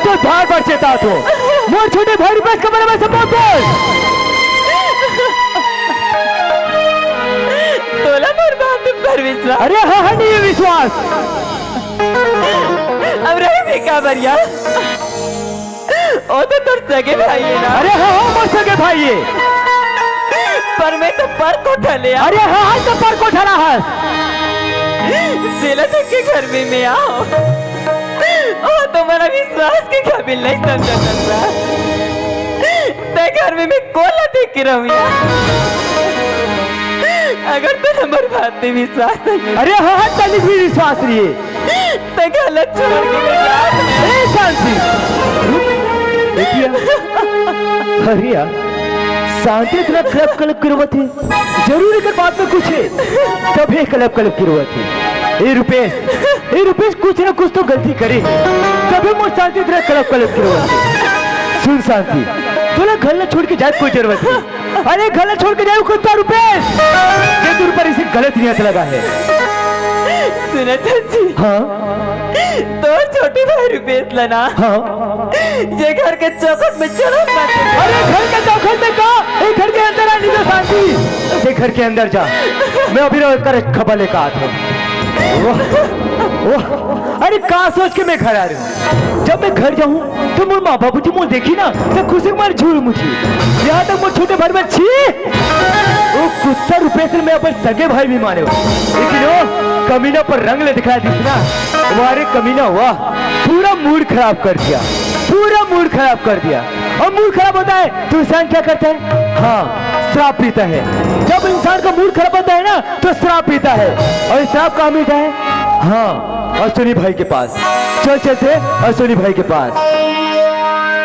तो बार बार चेता तो मोर छोटे भाई रुपेश के बारे में सब बोल। तोला मोर बात पर विश्वास। अरे हाँ हाँ नहीं विश्वास। अब रही भी का बरिया ओ तो तोर सगे भाई है ना। अरे हाँ हाँ मोर सगे भाई है पर मैं तो पर को ढले। अरे हाँ हाँ तो पर को ढला है जिला तक के घर में आओ ओ तुम्हारा विश्वास के काबिल नहीं समझा सकता ते घर में मैं कोला देख के रहूँ अगर तो नंबर बात में विश्वास नहीं। अरे हाँ हाँ तनिक भी विश्वास नहीं है ते गलत छोड़ के ए शांति देखिए अरे यार शांति इतना क्लब क्लब की जरूरत है जरूरी कर बात में कुछ है तभी क्लब क्लब की जरूरत है। ए रुपेश कुछ ना कुछ तो गलती करे तभी मुझ शांति इतना क्लब क्लब की जरूरत है। सुन शांति तूने घर न छोड़ के जाए कोई जरूरत नहीं। अरे घर न छोड़ के जाए खुद तो रुपेश ये तुम पर इसे गलत नियत लगा है। सुना चाची हाँ तो छोटे भाई रुपेश लना हाँ ये घर के चौखट में चलो मत। अरे घर के चौखट में कहा घर के अंदर आ नहीं शांति ये घर के अंदर जा मैं अभी कर खबर लेकर आता हूँ। अरे कहा सोच के मैं घर आ रही हूँ जब मैं घर जाऊँ तो मोर माँ बाबू जी मुझे देखी ना तो खुशी मार झूल मुझे यहाँ तक मोर छोटे भाई में छी वो कुत्ता रुपए से मैं अपन सगे भाई भी माने लेकिन वो कमीना पर रंग ले दिखाया दिखना हमारे कमीना हुआ पूरा मूड खराब कर दिया पूरा मूड खराब कर दिया। और मूड खराब होता है तो इंसान क्या करता है हाँ शराब पीता है। जब इंसान का मूड खराब होता है ना तो शराब पीता है और शराब कहाँ मिलता है हाँ अश्विनी भाई के पास। चल चलते अश्विनी भाई के पास।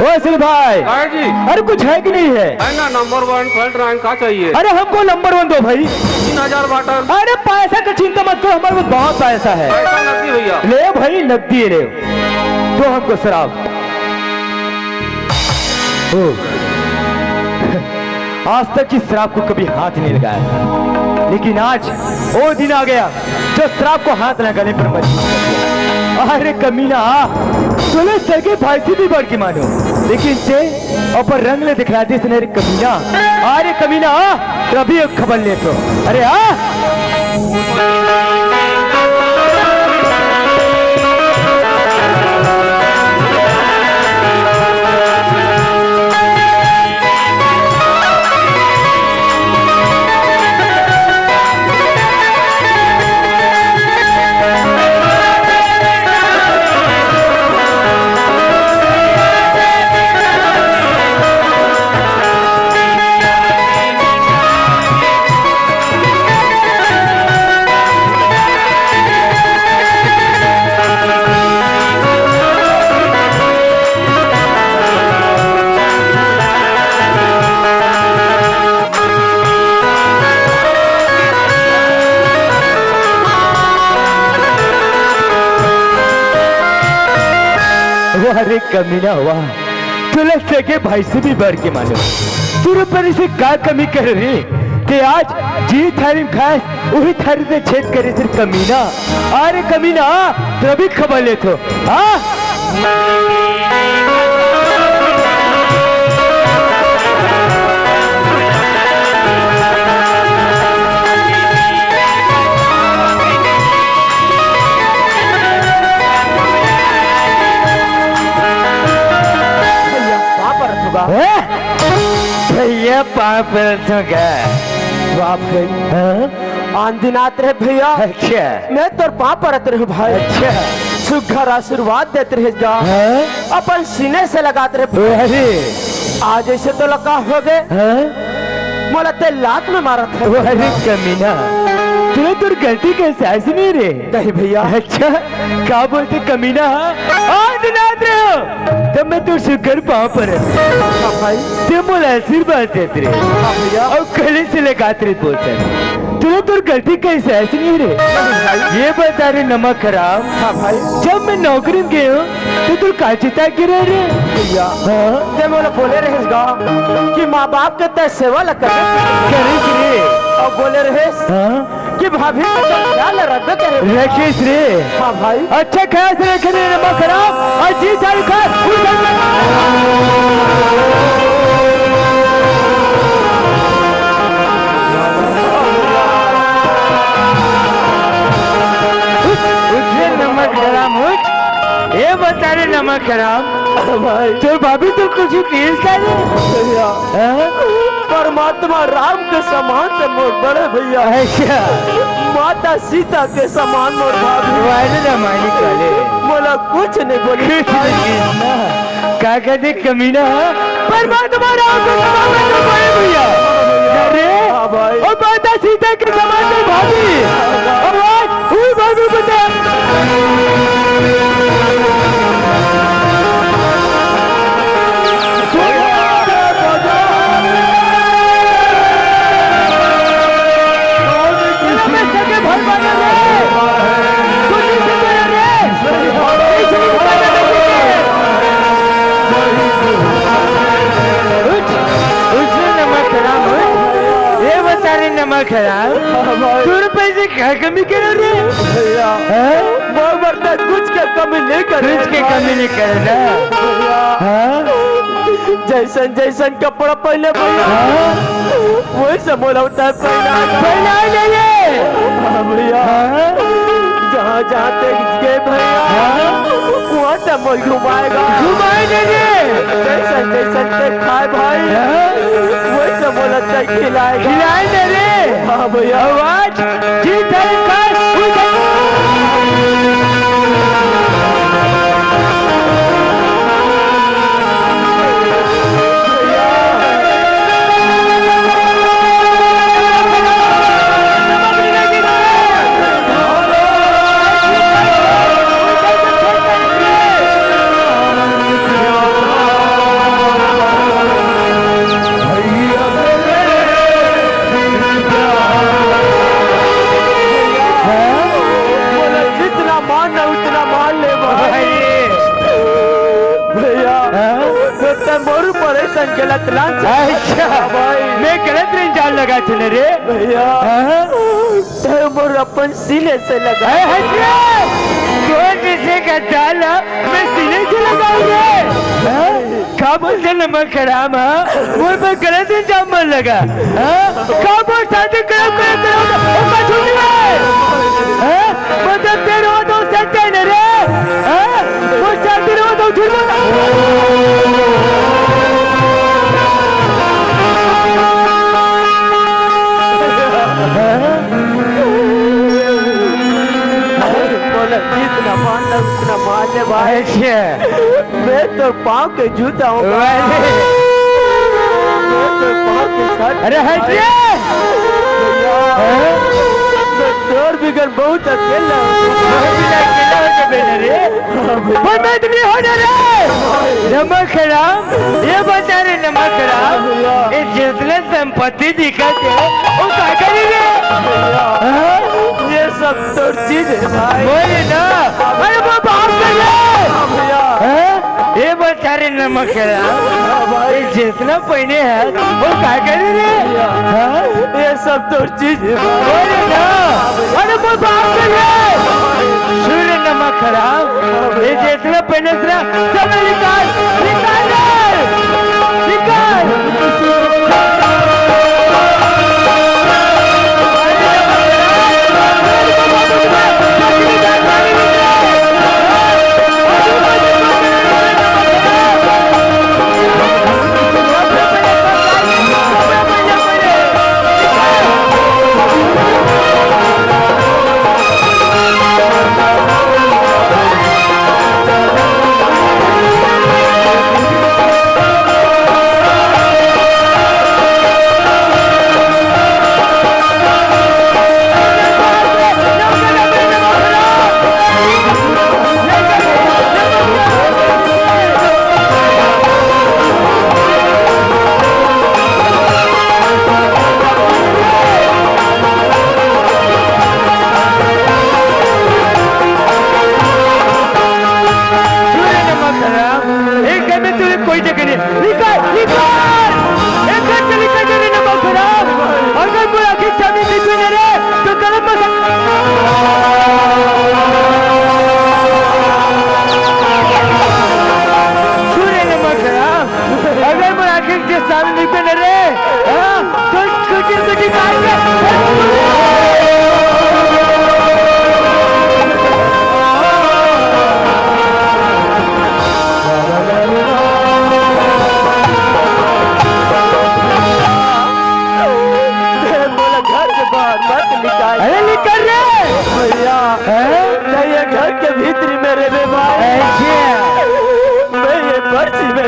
ओ अश्विनी भाई जी अरे कुछ है कि नहीं है? ना नंबर 1 फर्स्ट रैंक का चाहिए। अरे हमको नंबर 1 दो भाई। 3000 वाटर। अरे पैसा का चिंता मत करो हमारे पास बहुत पैसा है। पैसा नकदी भैया ले भाई नकदी ले तो हमको शराब। आज तक इस शराब को कभी हाथ नहीं लगाया लेकिन आज वो दिन आ गया जो शराब को हाथ लगाने पर मजबूर कर दिया। अरे कमीना तूने सगे भाई से भी बढ़ के मानो लेकिन से ऊपर रंग ले दिखला दी इसने। कमीना अरे कमीना तभी एक खबर ले तो अरे अरे कमीना हुआ तुले सगे भाई से भी बढ़ के मानो तेरे पर इसे क्या कमी कर रही कि आज जी थारी खाए वही थारी से छेद करे सिर्फ कमीना। अरे कमीना तभी खबर ले तो भैया पाप आंदिनाथ रहे भैया। अच्छा मैं तोर पाप परत रहे भाई। अच्छा सुघर आशीर्वाद देते रहे जा अपन सीने से लगाते रहे। अरे आज ऐसे तो लगा हो गए मोला ते लात में मारा था। अरे कमीना तूने तुर गलती कैसे ऐसी नहीं रे? नहीं भैया। अच्छा क्या बोलते कमीना आदिनाथ रहे हो जब मैं तुर सुगर पाँव पर भाई ते मोला आशीर्वाद देते रहे भैया और गले से लगाते रहे बोलते तूने तुर गलती कैसे ऐसी नहीं रे? ये बता रहे नमक खराब। हाँ भाई जब मैं नौकरी में गए हो तो तू काचिता गिरे रे भैया। ते मोला बोले रहेगा कि माँ बाप के ते सेवा लग करे रे और बोले रहे कि भाभी का ख्याल रख करे। रखिस रे। हाँ भाई। अच्छा ख्याल से रखने नमक खराब और जी सारी खा नमक खराब उठ। ये बता रहे नमक खराब भाई तो भाभी तो कुछ प्लीज कर भैया परमात्मा राम के समान से मोर बड़े भैया अच्छा माता सीता के समान मोर भाभी रामायण काले बोला कुछ नहीं बोली क्या कहते कमीना परमात्मा राम के समान में तो बड़े भैया अरे हाँ भाई और माता सीता के समान में भाभी और वही भाभी बता नमक खराब तू पैसे क्या कमी करो रे भैया बर्तन कुछ का कमी नहीं करे कुछ के कमी नहीं करना जैसन जैसन कपड़ा पहले भैया वही से बोला होता है पहना भैया जहाँ जहाँ तक गए भैया वहाँ तक मैं घुमाएगा जैसन जैसन तक खाए भाई वही से बोला तक खिलाएगा रे हाँ भैया आवाज जी गलत अच्छा मैं गलत जान लगा चले रे भैया मोर अपन सीने से लगा से का डाला मैं सीने से लगाऊंगे क्या बोलते नमक खराब वो मैं गलत इंजाम मन लगा क्या बोल शादी करो मतलब तेरे हो तो सच है ना रे वो शादी हो तो झूठ बोला जितना मारना उतना मारने भाई मैं तो पाँव के जूता हूँ अरे हटिए दौड़ बिगड़ बहुत अकेला नमक खराब ये बता रहे नमक खराब ये जितने संपत्ति दिखत है वो क्या करेंगे ये सब तो चीज है भाई बोले ना अरे वो बाप ये बता रहे नमक खराब ये जितना पहने है वो क्या करेंगे ये सब तो चीज है बोले ना अरे वो बाप सूर्य नमक खराब ये जितना पहने सब निकाल निकाल निकाल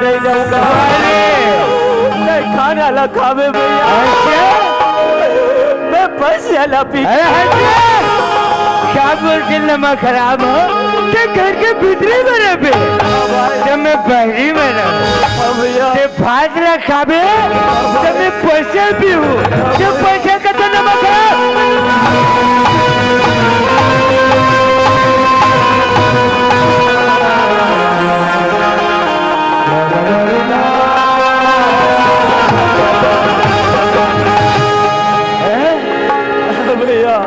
नहीं रहूंगा। नहीं खाना ला खावे भैया, मैं पैसे ला पी। क्या बोलते नमक खराब हो ते घर के भीतरी में रहे जब मैं बहरी में रहूं भैया ते भात ना खावे जब मैं पैसे भी हूँ जब पैसे का तो नमक खराब।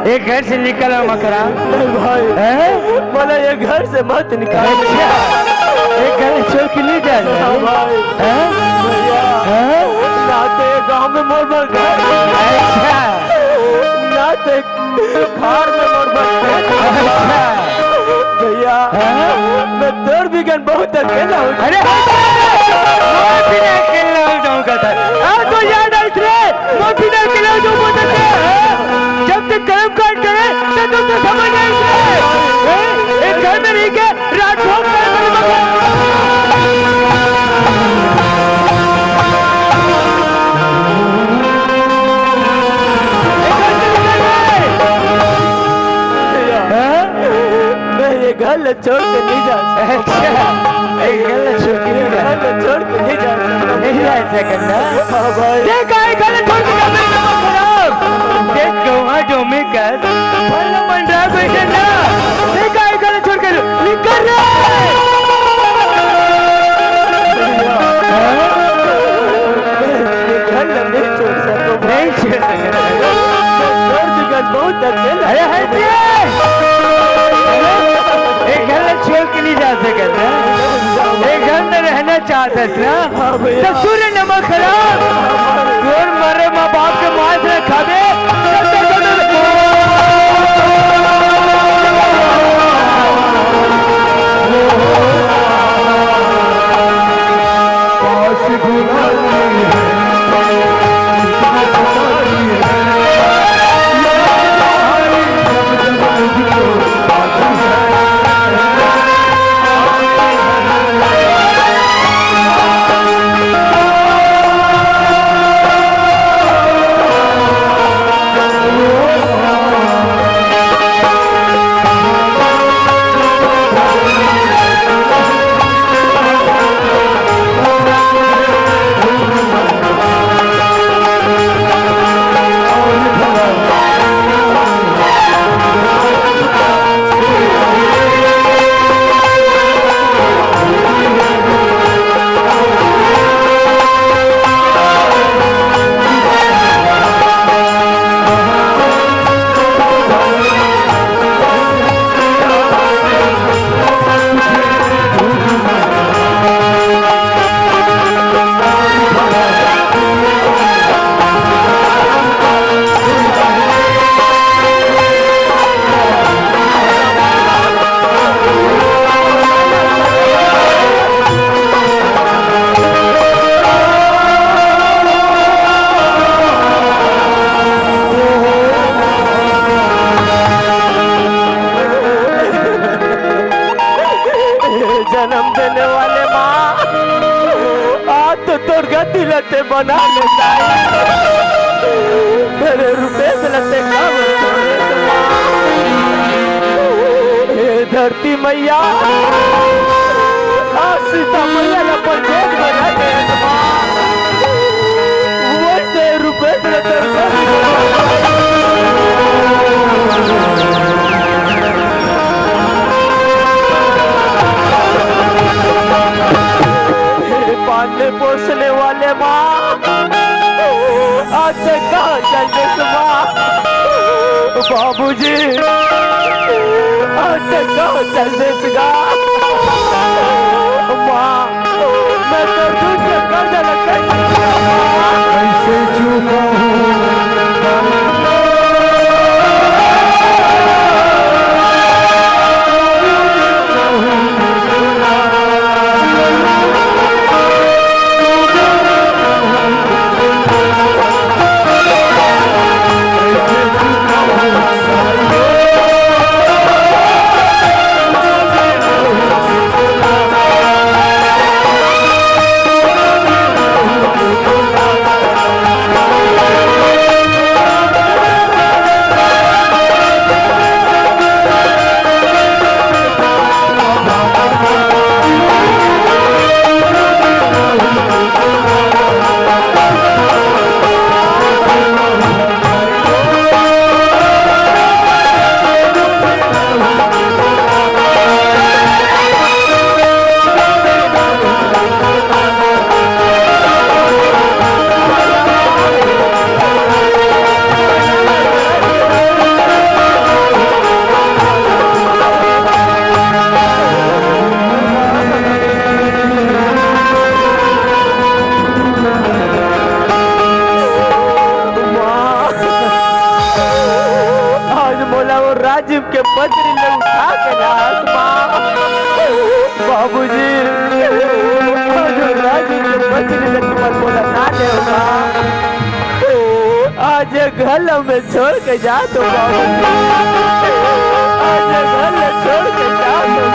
ये घर से निकलो मकरा। भाई बोला ये घर से मत निकाल। ये घर छोड़ के नहीं जा भाई भैया ना तो ये गाँव में मोर घर, ना तो खार में मोर भैया मैं तोड़ भी गन बहुत अकेला हूँ। अरे बिना अकेला हो जाऊंगा था तो याद आई थे मैं बिना अकेला हो जाऊंगा जब तक कर्म कांड करे तब तक समझ नहीं एक घर में रह के रात को मैं ये घर छोड़ के नहीं जा सकता। छोड़ के नहीं जा सकता। नहीं ऐसा करना भाई देख आए घर छोड़ के देख गवा जो में कस फल मंडरा बैठे ना देख आए घर छोड़ के निकल रे घर नहीं छोड़ सकता। नहीं छोड़ सकता बहुत अकेला। अरे हटिए एक घर छोड़ के नहीं जा सकता एक घर में रहना चाहता है ना तो सूर्य नमक खराब जोर मरे माँ बाप के मांस न खावे जन्म देने वाले माँ आज तो तोड़ गति लते बना लेता है मेरे रुपए से लते कब धरती मैया सीता मैया पर जोग बना दे वैसे रुपए से लते पालने पोसने वाले माँ आज कहाँ चलते माँ बाबूजी आज कहाँ चलते माँ मैं तो दूध के कर्ज लगता कैसे चूका बाबूजी आज राजू के बचने का तुम बोला ना देगा आज घर में छोड़ के जा तो बाबूजी आज घर छोड़ के जा तो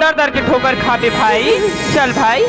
दर दर के ठोकर खाते भाई। चल भाई